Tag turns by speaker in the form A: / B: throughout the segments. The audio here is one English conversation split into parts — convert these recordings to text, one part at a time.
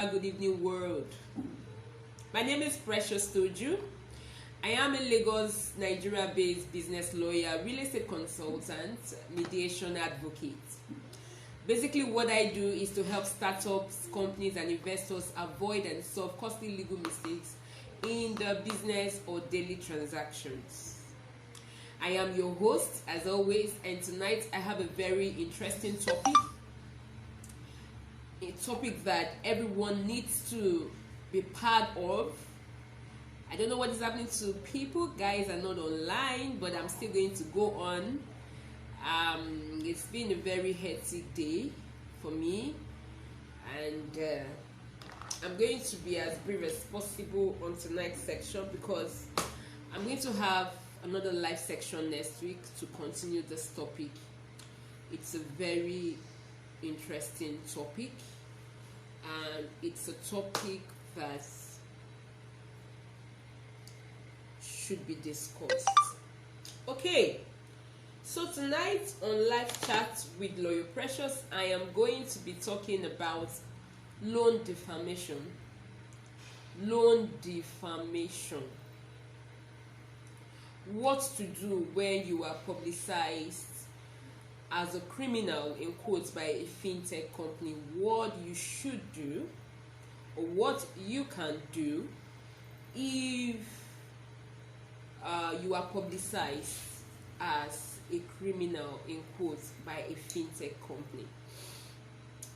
A: Good evening, world. My name is Precious Toju. I am a Lagos, Nigeria-based business lawyer, real estate consultant, mediation advocate. Basically, what I do is to help startups, companies, and investors avoid and solve costly legal mistakes in their business or daily transactions. I am your host, as always, and tonight I have a very interesting topic. A topic that everyone needs to be part of. I don't know what is happening to people. Guys are not online, but I'm still going to go on. It's been a very hectic day for me, and I'm going to be as brief as possible on tonight's section because I'm going to have another live section next week to continue this topic. It's a very interesting topic, and it's a topic that should be discussed. Okay, so tonight on live chat with Lawyer Precious, I am going to be talking about loan defamation. Loan defamation. What to do when you are publicized as a criminal, in quotes, by a fintech company. What you should do, or what you can do if you are publicized as a criminal, in quotes, by a fintech company.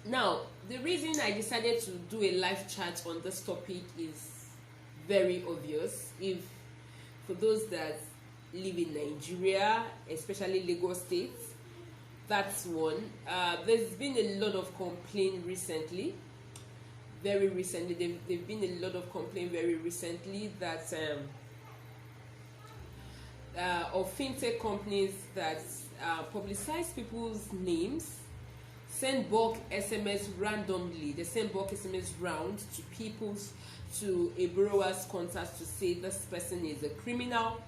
A: Now, the reason I decided to do a live chat on this topic is very obvious. If for those that live in Nigeria, especially Lagos State, that's one. There's been a lot of complaint recently. Very recently, there've been a lot of complaint very recently that of fintech companies that publicize people's names, send bulk SMS randomly. They send bulk SMS round to to a borrower's contacts to say this person is a criminal,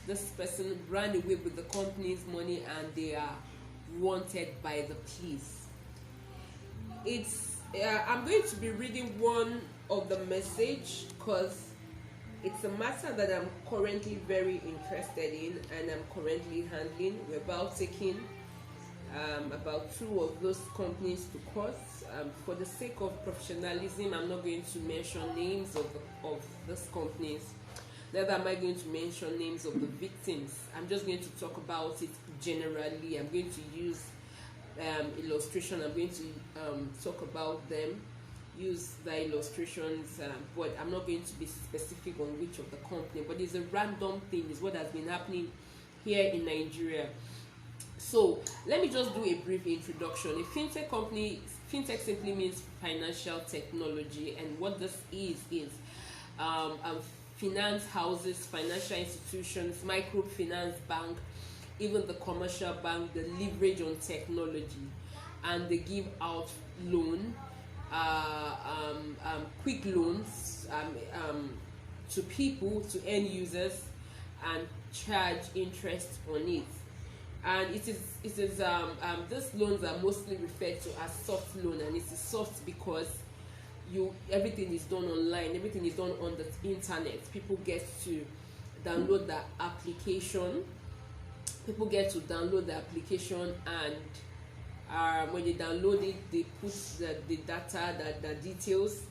A: this person ran away with the company's money, and they are wanted by the police. I'm going to be reading one of the message because it's a matter that I'm currently very interested in and I'm currently handling. We're about taking about two of those companies to court. For the sake of professionalism, I'm not going to mention names of these companies. Neither am I going to mention names of the victims. I'm just going to talk about it generally. I'm going to use illustration. I'm going to talk about them, use the illustrations, but I'm not going to be specific on which of the company. But it's a random thing. It's what has been happening here in Nigeria. So let me just do a brief introduction. A fintech company, fintech simply means financial technology, and what this is finance houses, financial institutions, microfinance bank, even the commercial bank, the leverage on technology, and they give out loan, quick loans to people, to end users, and charge interest on it. And these loans are mostly referred to as soft loan, and it is soft because everything is done online, everything is done on the internet. People get to download the application. And when they download it, they put the data, the details.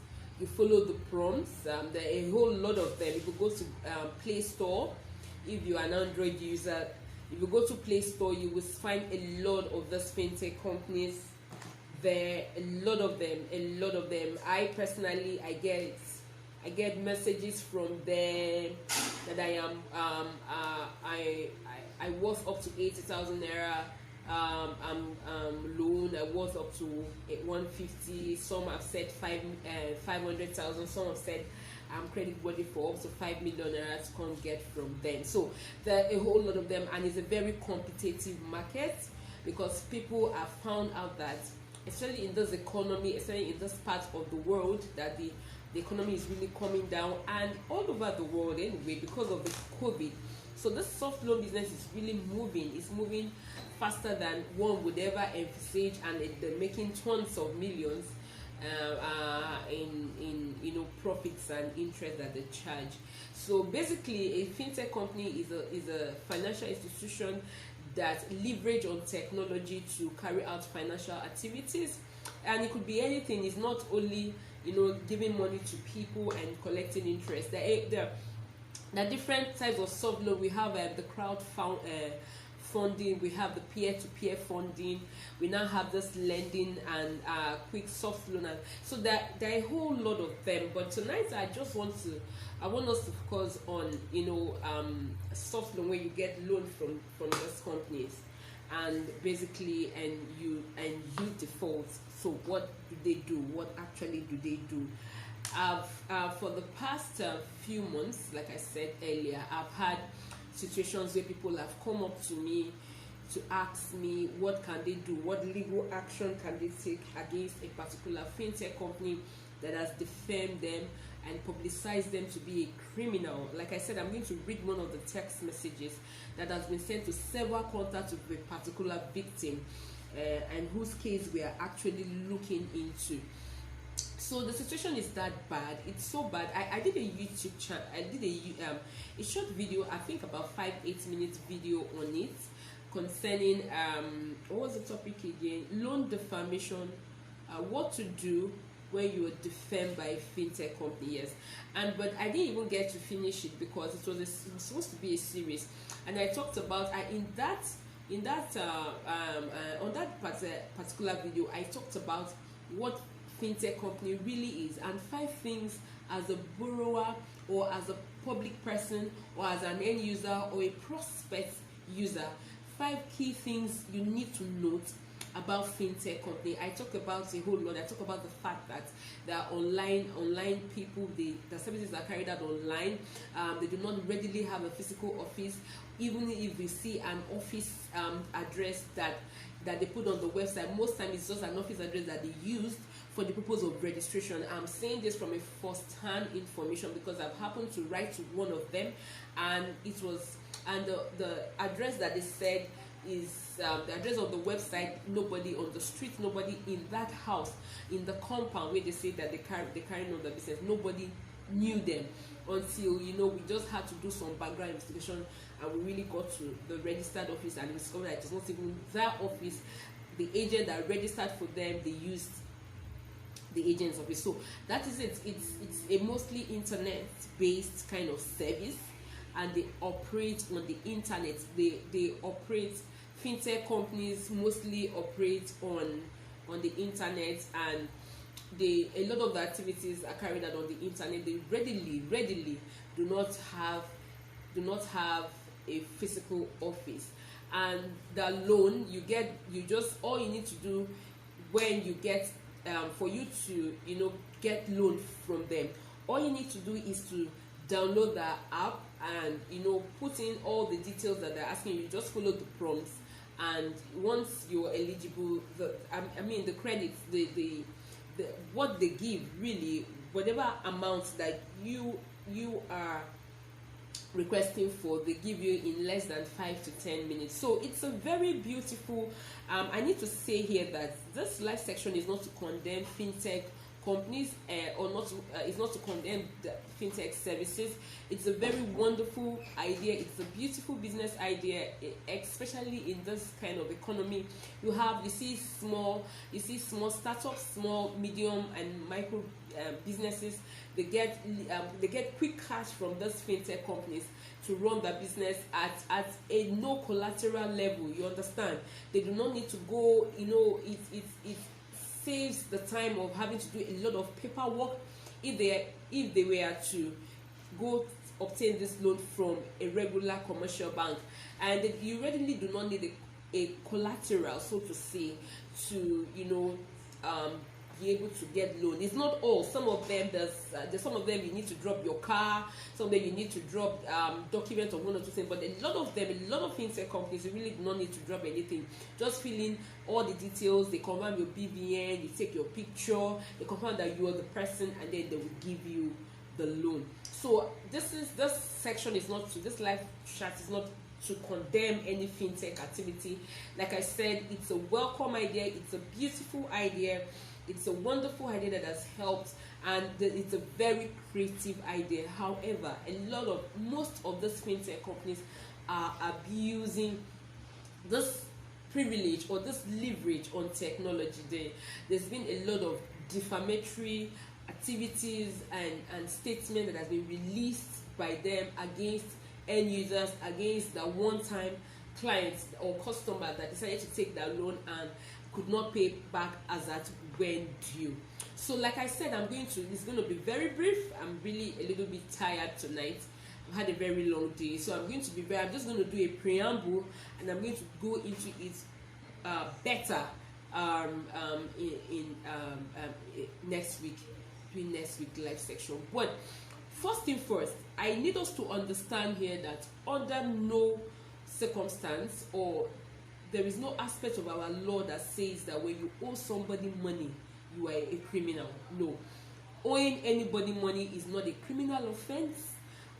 A: You follow the prompts. There are a whole lot of them. If you go to Play Store, if you're an Android user, if you go to Play Store, you will find a lot of these fintech companies there. A lot of them. I personally, I get messages from them that I am I worth up to 80,000 naira loan. I worth up to 150. Some have said 500,000. Some have said I'm credit worthy for up to 5 million naira to come get from them. So there are a whole lot of them, and it's a very competitive market because people have found out that, especially in this economy, especially in this part of the world, that the economy is really coming down, and all over the world anyway, because of the COVID. So this soft loan business is really moving. It's moving faster than one would ever envisage, and they're making tons of millions. in profits and interest that they charge. So basically, a fintech company is a financial institution that leverage on technology to carry out financial activities, and it could be anything. It's not only giving money to people and collecting interest. There are different types of soft loan. We have the funding, we have the peer-to-peer funding, we now have this lending and quick soft loan, and so there are a whole lot of them. But tonight I want us to focus on soft loan, where you get loan from these companies, and basically you default. So what do they do? What actually do they do? For the past few months, like I said earlier, I've had situations where people have come up to me to ask me what can they do, what legal action can they take against a particular fintech company that has defamed them and publicized them to be a criminal. Like I said, I'm going to read one of the text messages that has been sent to several contacts of a particular victim, and whose case we are actually looking into. So the situation is that bad. It's so bad. I did a YouTube channel. I did a short video, I think about 5-8 minutes video on it, concerning what was the topic again? Loan defamation. What to do when you are defamed by a fintech company. Yes, but I didn't even get to finish it because it was supposed to be a series, and I talked about on that particular video, I talked about what fintech company really is, and 5 things as a borrower or as a public person or as an end user or a prospect user. 5 key things you need to note about fintech company. I talk about a whole lot. I talk about the fact that there are online people, the services are carried out online. They do not readily have a physical office. Even if we see an office address that they put on the website, most times it's just an office address that they used for the purpose of registration. I'm saying this from a first-hand information because I've happened to write to one of them, and the address that they said is the address of the website. Nobody on the street, nobody in that house, in the compound where they say that they carry on the business, nobody knew them until we just had to do some background investigation, and we really got to the registered office and we discovered that it was not even that office. The agent that registered for them, they used the agent's office. So that is it. It's a mostly internet based kind of service, and they operate on the internet. They operate, fintech companies mostly operate on the internet, and a lot of the activities are carried out on the internet. They readily do not have a physical office. And the loan all you need to do when you get for you to get loan from them, all you need to do is to download the app and put in all the details that they're asking you. Just follow the prompts, and once you're eligible, the credits, the what they give, really whatever amount that you are requesting for, they give you in less than 5 to 10 minutes. So it's a very beautiful. I need to say here that this live section is not to condemn fintech companies or not to, it's not to condemn the fintech services. It's a very wonderful idea. It's a beautiful business idea, especially in this kind of economy. You see small startups, small, medium, and micro businesses. They get quick cash from these fintech companies to run their business at a no collateral level. You understand? They do not need to go. It saves the time of having to do a lot of paperwork if they were to go obtain this loan from a regular commercial bank, and you readily do not need a collateral, so to say, to be able to get loan. It's not all. Some of them there's some of them you need to drop your car. Some of them you need to drop documents of 1 or 2 things. But a lot of fintech companies, you really do not need to drop anything. Just fill in all the details. They confirm your BVN. You take your picture. They confirm that you are the person, and then they will give you the loan. So this section is not to, this live chat is not to condemn any fintech activity. Like I said, it's a welcome idea. It's a beautiful idea. It's a wonderful idea that has helped, and it's a very creative idea. However, most of these fintech companies are abusing this privilege or this leverage on technology. There's been a lot of defamatory activities and statements that has been released by them against end users, against the one-time clients or customers that decided to take that loan and could not pay back as at when due. So like I said, it's going to be very brief. I'm really a little bit tired tonight. I've had a very long day, so I'm just going to do a preamble, and I'm going to go into it better in next week, during next week live section. But first thing first, I need us to understand here that under no circumstance, or there is no aspect of our law that says that when you owe somebody money, you are a criminal. No, owing anybody money is not a criminal offense,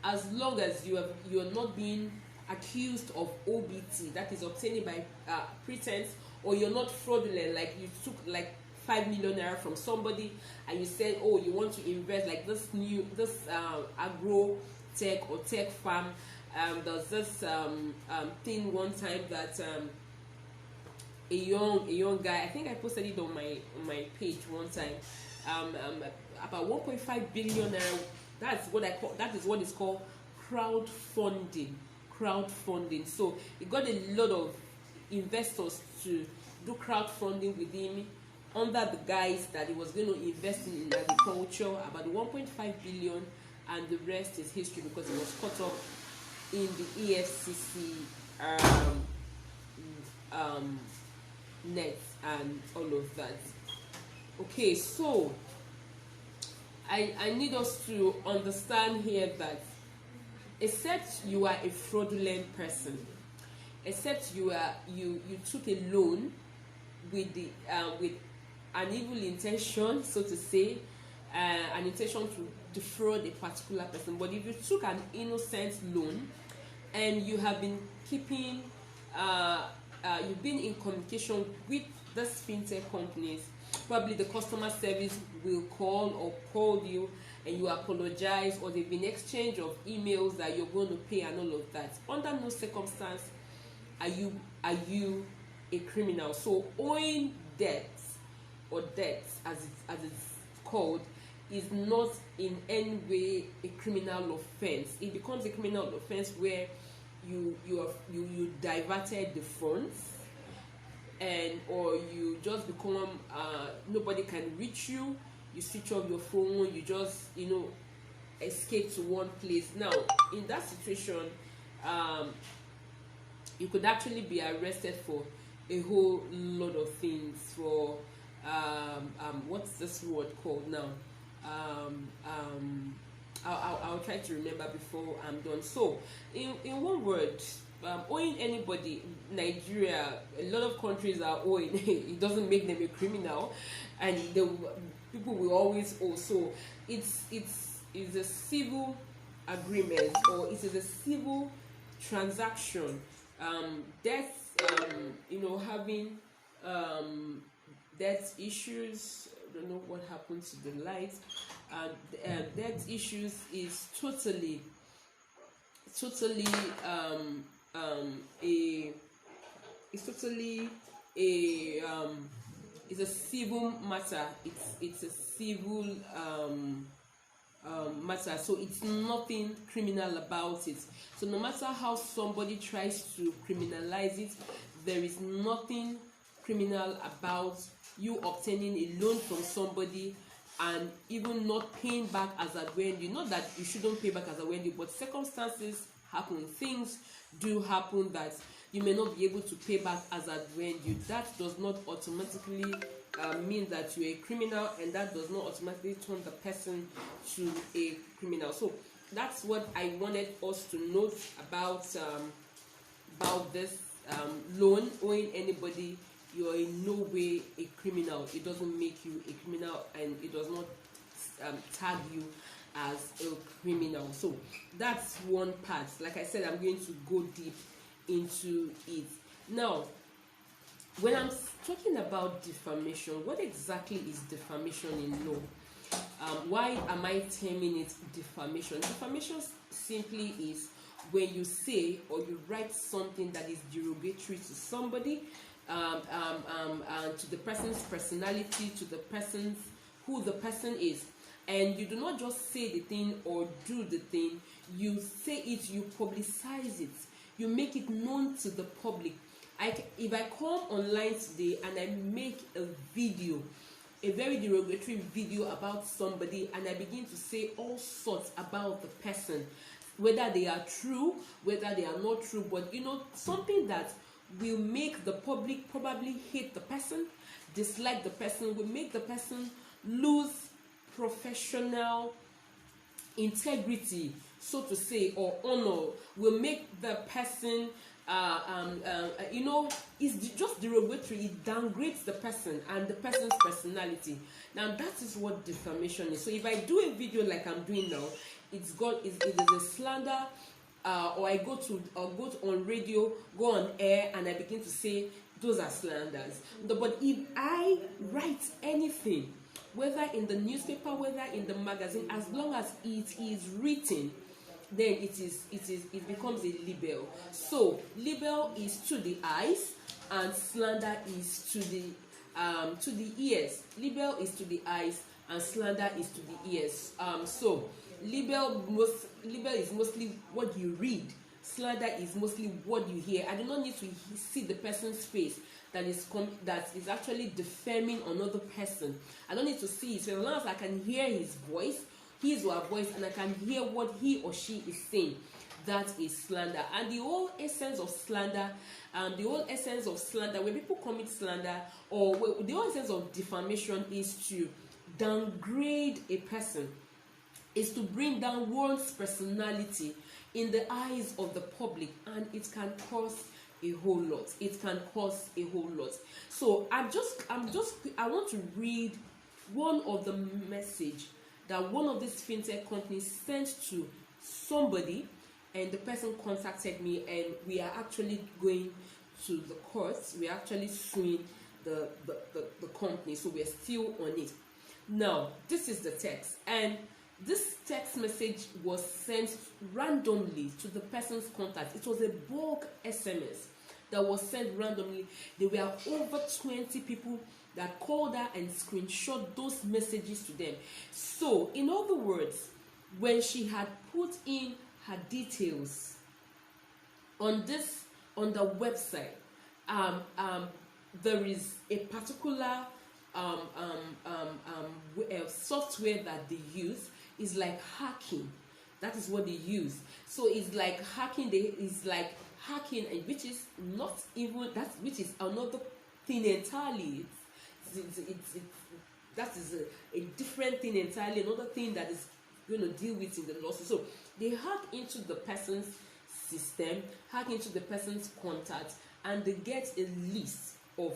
A: as long as you are not being accused of OBT, that is obtaining by pretense, or you're not fraudulent, like you took like 5 million naira from somebody and you said, oh, you want to invest like this agro tech or tech farm. There's this thing one time that a young guy, I think I posted it on my page one time, about 1.5 billion naira. That is what is called crowdfunding. So he got a lot of investors to do crowdfunding with him under the guise that he was going to invest in agriculture, about 1.5 billion, and the rest is history, because he was caught up in the EFCC net and all of that. Okay, so I need us to understand here that except you are a fraudulent person, except you took a loan with an evil intention, so to say, an intention to defraud a particular person. But if you took an innocent loan and you have been keeping you've been in communication with these fintech companies, probably the customer service will call you and you apologize, or there've been exchange of emails that you're going to pay and all of that. Under no circumstance are you a criminal. So owing debts, or debts as it's called, is not in any way a criminal offense. It becomes a criminal offense where you diverted the funds, and or you just become nobody can reach you. You switch off your phone, you just escape to one place. Now in that situation, you could actually be arrested for a whole lot of things. For what's this word called now? I'll try to remember before I'm done. So in one word, owing anybody, Nigeria, a lot of countries are owing. It doesn't make them a criminal, and people will always owe. So it's a civil agreement, or it is a civil transaction. Having debt issues. I don't know what happened to the lights. Debt issues is totally it's a civil matter. It's a civil matter, so it's nothing criminal about it. So no matter how somebody tries to criminalize it, there is nothing criminal about you obtaining a loan from somebody and even not paying back as at when due. Not that you shouldn't pay back as at when due, but circumstances happen, things do happen that you may not be able to pay back as at when due. That does not automatically mean that you're a criminal, and that does not automatically turn the person to a criminal. So that's what I wanted us to note about this loan. Owing anybody, you're in no way a criminal. It doesn't make you a criminal, and it does not tag you as a criminal. So that's one part. Like I said, I'm going to go deep into it. Now, when I'm talking about defamation, what exactly is defamation in law? Why am I terming it defamation? Defamation simply is when you say or you write something that is derogatory to somebody, and to the person's personality, to the person's who the person is, and you do not just say the thing or do the thing. You say it, you publicize it, you make it known to the public. If I come online today and I make a video, a very derogatory video about somebody, and I begin to say all sorts about the person, whether they are true, whether they are not true, but something that will make the public probably hate the person, dislike the person, will make the person lose professional integrity, so to say, or honor, will make the person it's just derogatory. It downgrades the person and the person's personality. Now that is what defamation is. So if I do a video like I'm doing now, it is a slander, or I go on radio, go on air, and I begin to say those are slanders. But if I write anything, whether in the newspaper, whether in the magazine, as long as it is written, then it becomes a libel. So libel is to the eyes and slander is to the ears. Libel is to the eyes and slander is to the ears. So libel is mostly what you read. Slander is mostly what you hear. I do not need to see the person's face that is actually defaming another person. I don't need to see it. So as long as I can hear his or her voice, and I can hear what he or she is saying, that is slander. And the whole essence of slander, when people commit slander, or the whole essence of defamation is to downgrade a person, is to bring down one's personality in the eyes of the public, and it can cause a whole lot. So I want to read one of the message that one of these fintech companies sent to somebody, and the person contacted me, and we are actually going to the courts. We are actually suing the company, so we are still on it. Now, this is the text, and this text message was sent randomly to the person's contact. It was a bulk SMS that was sent randomly. There were over 20 people that called her and screenshot those messages to them. So, in other words, when she had put in her details on the website, there is a particular software that they use. Is like hacking. That is what they use. So it's like hacking. Which is not even that, which is another thing entirely. That is a different thing entirely. Another thing that is going to deal with in the lawsuit. So they hack into the person's system, hack into the person's contact, and they get a list of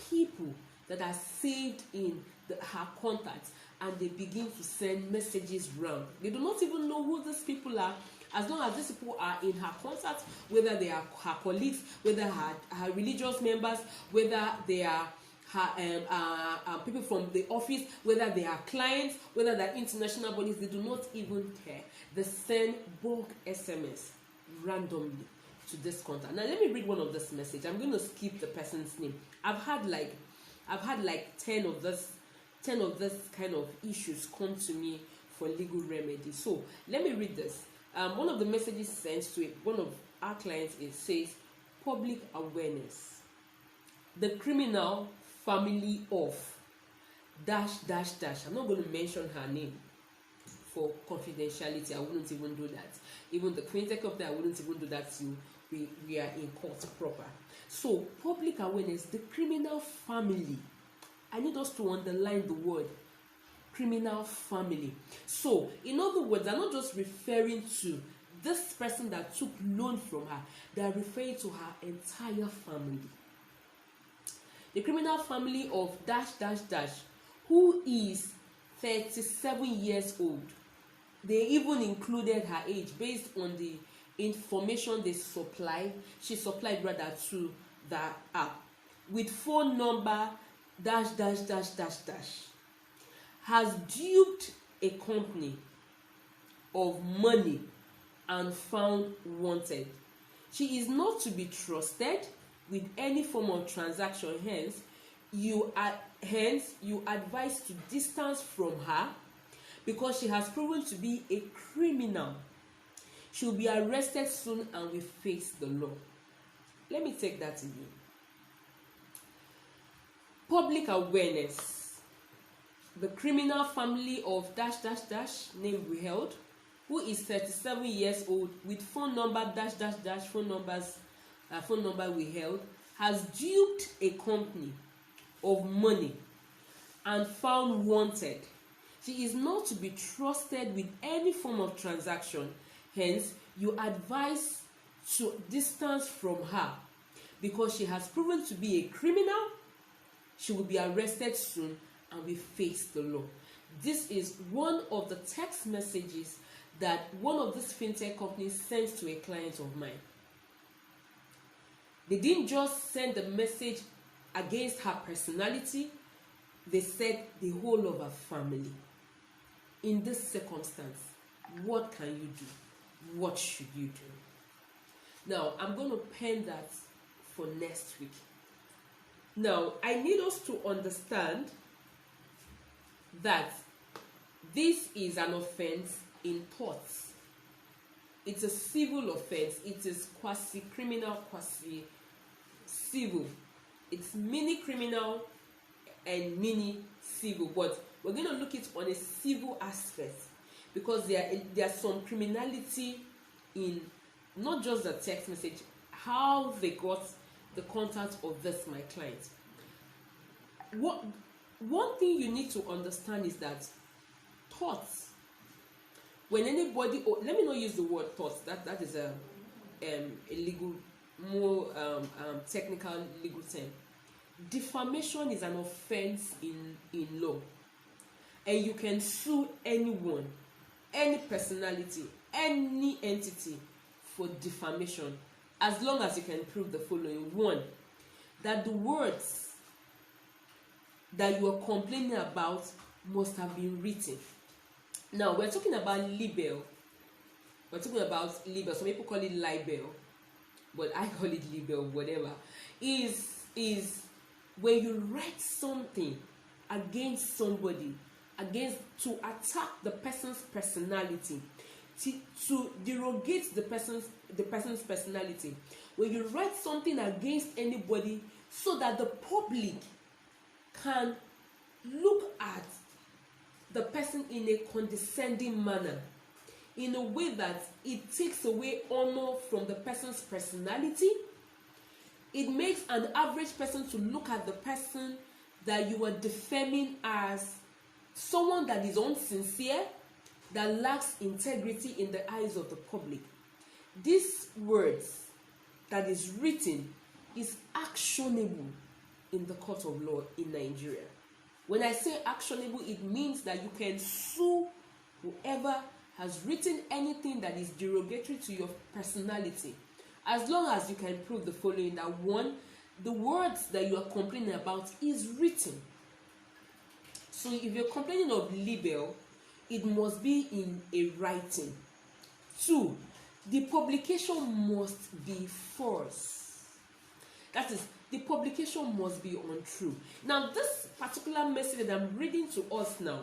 A: people that are saved in her contacts, and they begin to send messages round. They do not even know who these people are, as long as these people are in her contact, whether they are her colleagues, whether her religious members, whether they are her people from the office, whether they are clients, whether they are international bodies. They do not even care. They send bulk SMS randomly to this contact. Now let me read one of this message. I'm going to skip the person's name. I've had like 10 of this kind of issues come to me for legal remedy. So let me read this. One of the messages sent to one of our clients, it says, public awareness. The criminal family of ... I'm not going to mention her name for confidentiality. I wouldn't even do that. Even the fintech company, I wouldn't even do that till we are in court proper. So public awareness, the criminal family. I need us to underline the word criminal family. So, in other words, I'm not just referring to this person that took loan from her. They are referring to her entire family. The criminal family of ... who is 37 years old. They even included her age based on the information they supplied. She supplied rather to the app. with phone number dash dash dash dash dash has duped a company of money and found wanted. She is not to be trusted with any form of transaction. Hence, you advise to distance from her because she has proven to be a criminal. She will be arrested soon and will face the law. Let me take that again. Public awareness. The criminal family of dash dash dash name withheld, who is 37 years old with phone number dash dash dash phone number withheld, has duped a company of money and found wanted. She is not to be trusted with any form of transaction. Hence, you advise to distance from her because she has proven to be a criminal. She will be arrested soon and will face the law. This is one of the text messages that one of these fintech companies sends to a client of mine. They didn't just send the message against her personality, they said the whole of her family. In this circumstance, what can you do? What should you do? Now, I'm going to pen that for next week. Now, I need us to understand that this is an offense in torts. It's a civil offense. It is quasi-criminal, quasi-civil. It's mini-criminal and mini-civil. But we're going to look at it on a civil aspect because there's some criminality in not just the text message, how they got the contact of my client. One thing you need to understand is that thoughts, when anybody, let me not use the word thoughts, that is a legal, more technical legal term. Defamation is an offense in law, and you can sue anyone, any personality, any entity for defamation, as long as you can prove the following. One, that the words that you are complaining about must have been written. Now, we're talking about libel. We're talking about libel. Some people call it libel, but I call it libel, whatever. Is when you write something against somebody, to attack the person's personality, to derogate the person's personality. When you write something against anybody so that the public can look at the person in a condescending manner, in a way that it takes away honor from the person's personality. It makes an average person to look at the person that you are defaming as someone that is insincere, that lacks integrity in the eyes of the public. These words that is written is actionable in the court of law in Nigeria. When I say actionable, it means that you can sue whoever has written anything that is derogatory to your personality, as long as you can prove the following: that one, the words that you are complaining about is written. So if you're complaining of libel, it must be in a writing. Two, the publication must be false. That is, the publication must be untrue. Now, this particular message that I'm reading to us now,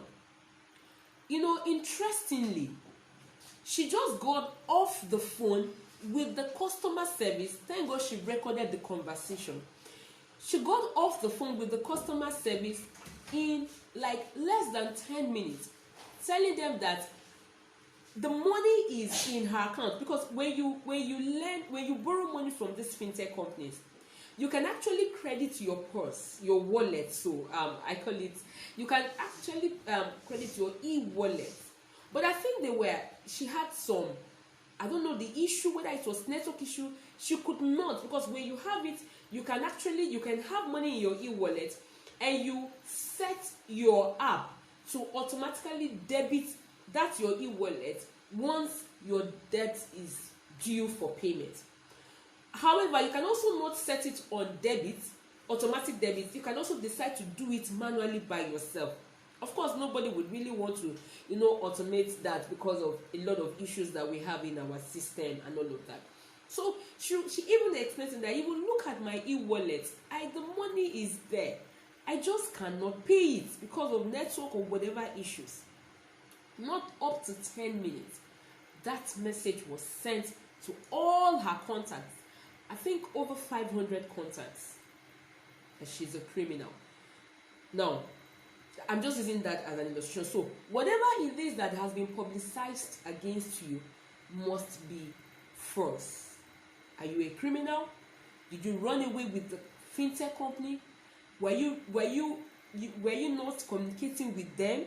A: interestingly, she just got off the phone with the customer service. Thank God she recorded the conversation. She got off the phone with the customer service in like less than 10 minutes, telling them that the money is in her account. Because when you borrow money from these fintech companies, you can actually credit your purse, your wallet. So I call it, you can actually credit your e-wallet. But I think she had some, I don't know the issue, whether it was network issue. She could not, because when you have it, you can have money in your e-wallet, and you set your app to automatically debit that your e-wallet once your debt is due for payment. However, you can also not set it on debit, automatic debit, you can also decide to do it manually by yourself. Of course, nobody would really want to, automate that because of a lot of issues that we have in our system and all of that. So she even explained that even look at my e-wallet, the money is there, I just cannot pay it because of network or whatever issues. Not up to 10 minutes, that message was sent to all her contacts. I think over 500 contacts. And she's a criminal. Now, I'm just using that as an illustration. So whatever it is that has been publicized against you must be false. Are you a criminal? Did you run away with the fintech company? Were you not communicating with them?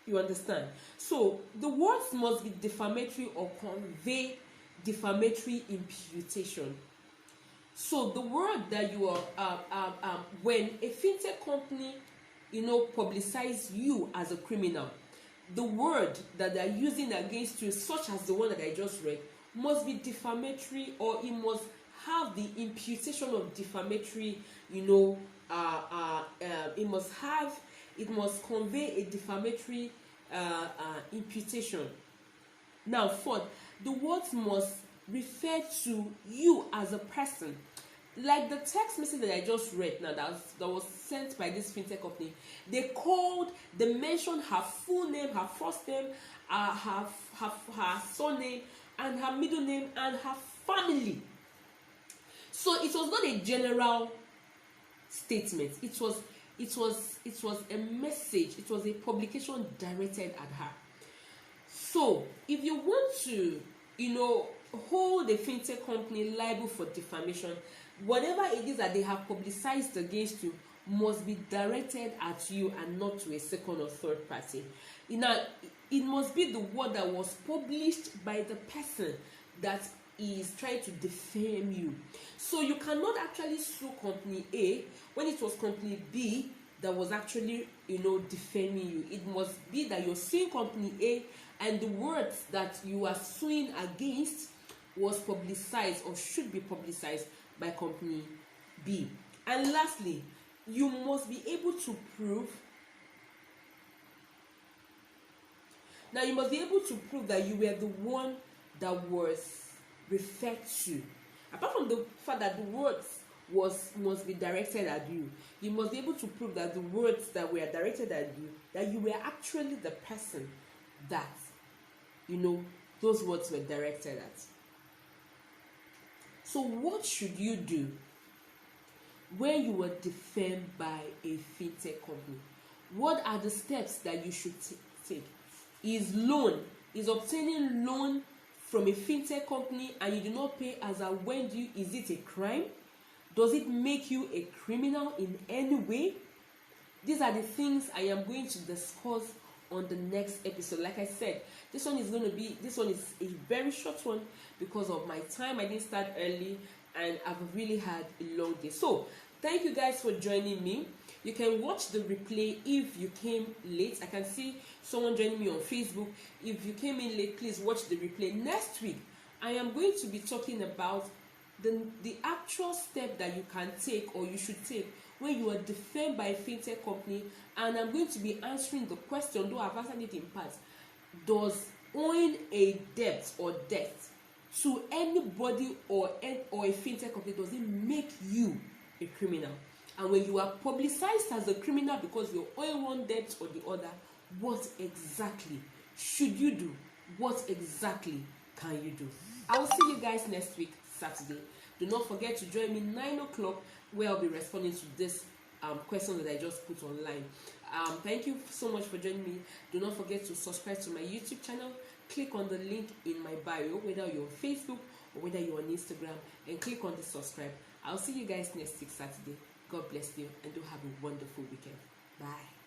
A: You understand? So the words must be defamatory or convey defamatory imputation. So the word that you are when a fintech company publicize you as a criminal, the word that they are using against you, such as the one that I just read, must be defamatory, or it must have the imputation of defamatory. It must convey a defamatory imputation. Now, fourth, the words must refer to you as a person. Like the text message that I just read now, that was sent by this fintech company, they mentioned her full name, her first name, her surname, and her middle name, and her family. So it was not a general statement. It was a message. It was a publication directed at her. So if you want to, hold a fintech company liable for defamation, whatever it is that they have publicized against you must be directed at you and not to a second or third party. It must be the word that was published by the person that is trying to defame you. So you cannot actually sue company A when it was company B that was actually defaming you. It must be that you're suing company A and the words that you are suing against was publicized or should be publicized by company B. And lastly, you must be able to prove that you were the one that was referred to. Apart from the fact that the words must be directed at you, you must be able to prove that the words that were directed at you, that you were actually the person that those words were directed at. So what should you do when you were defamed by a fintech company? What are the steps that you should take? Is obtaining loan from a fintech company and you do not pay as a when due, is it a crime? Does it make you a criminal in any way? These are the things I am going to discuss on the next episode. Like I said, this one is a very short one because of my time. I didn't start early and I've really had a long day. So thank you guys for joining me. You can watch the replay if you came late. I can see someone joining me on Facebook. If you came in late, please watch the replay. Next week, I am going to be talking about the actual step that you can take or you should take when you are defamed by a fintech company, and I'm going to be answering the question, though I've answered it in part. Does owing a debt or debt to anybody or a fintech company, does it make you a criminal? And when you are publicized as a criminal because you're owing one debt or the other, what exactly should you do? What exactly can you do? I will see you guys next week, Saturday. Do not forget to join me 9 o'clock where I'll be responding to this question that I just put online. Thank you so much for joining me. Do not forget to subscribe to my YouTube channel. Click on the link in my bio, whether you're on Facebook or whether you're on Instagram, and click on the subscribe. I'll see you guys next week, Saturday. God bless you and do have a wonderful weekend. Bye.